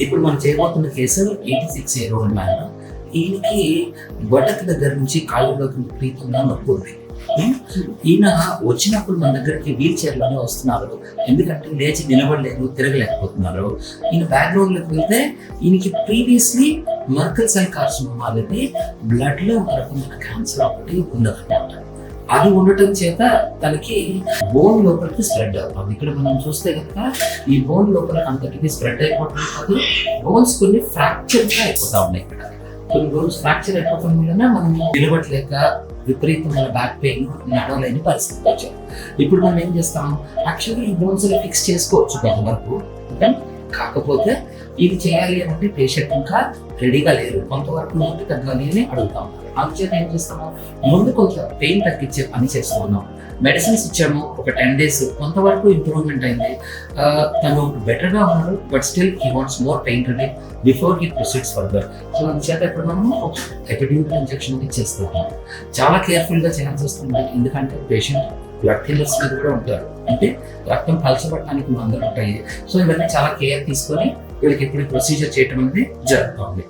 ఇప్పుడు మనం చేయబోతున్న కేసు 86 year old మ్యాన్. ఈయనకి బొటక్ దగ్గర నుంచి కాళ్ళలోకి విపరీతంగా నొప్పి ఉంది. ఈయన వచ్చినప్పుడు మన దగ్గరికి వీల్ చైర్లోనే వస్తున్నారు, ఎందుకంటే లేచి నిలబడలేదు, తిరగలేకపోతున్నారు. ఈయన బ్యాక్గ్రౌండ్లోకి వెళ్తే ఈయనకి ప్రీవియస్లీ మర్కల్ సెల్ కార్సినోమా అనేది బ్లడ్లో ఒక రకమైన క్యాన్సర్ ఒకటి ఉందన్నమాట. అది ఉండటం చేత తనకి బోన్ లోపలికి స్ప్రెడ్ అవుతుంది. ఇక్కడ మనం చూస్తే కనుక ఈ బోన్ లోపల అంతటికి స్ప్రెడ్ అయిపోవడం కాదు, బోన్స్ కొన్ని ఫ్రాక్చర్గా అయిపోతా ఉన్నాయి. ఇక్కడ కొన్ని బోన్స్ ఫ్రాక్చర్ అయిపోవడం వలన మనం నిలబడలేక విపరీతమైన బ్యాక్ పెయిన్, నడవలేని పరిస్థితి వచ్చాయి. ఇప్పుడు మనం ఏం చేస్తాం, యాక్చువల్లీ ఈ బోన్స్ ఫిక్స్ చేసుకోవచ్చు కొంతవరకు, కాకపోతే ఇది చేయాలి అంటే పేషెంట్ ఇంకా రెడీగా లేరు, కొంతవరకు ముందు తగ్గాలి అని అడుగుతాం. అందుచేత ఏం చేస్తాము, ముందు కొంత పెయిన్ తగ్గించే పని చేస్తూ ఉన్నాం. మెడిసిన్స్ ఇచ్చాము, ఒక 10 days కొంతవరకు ఇంప్రూవ్మెంట్ అయింది. తను బెటర్గా ఉన్నాడు, but still he wants more pain relief before he proceeds further. So అందుచేత ఇప్పుడు మనము ఎపిడ్యూరల్ ఇంజెక్షన్ ఇచ్చేస్తున్నాము. చాలా కేర్ఫుల్గా చేయాల్సి వస్తుంది, ఎందుకంటే పేషెంట్ బ్లడ్ థిన్నర్స్ మీద కూడా ఉంటారు, అంటే రక్తం పలచబడటానికి మందులు ఉంటాయి. సో ఇవన్నీ చాలా కేర్ తీసుకొని వీళ్ళకి ఇప్పుడు ప్రొసీజర్ చేయటం అనేది జరుగుతుంది.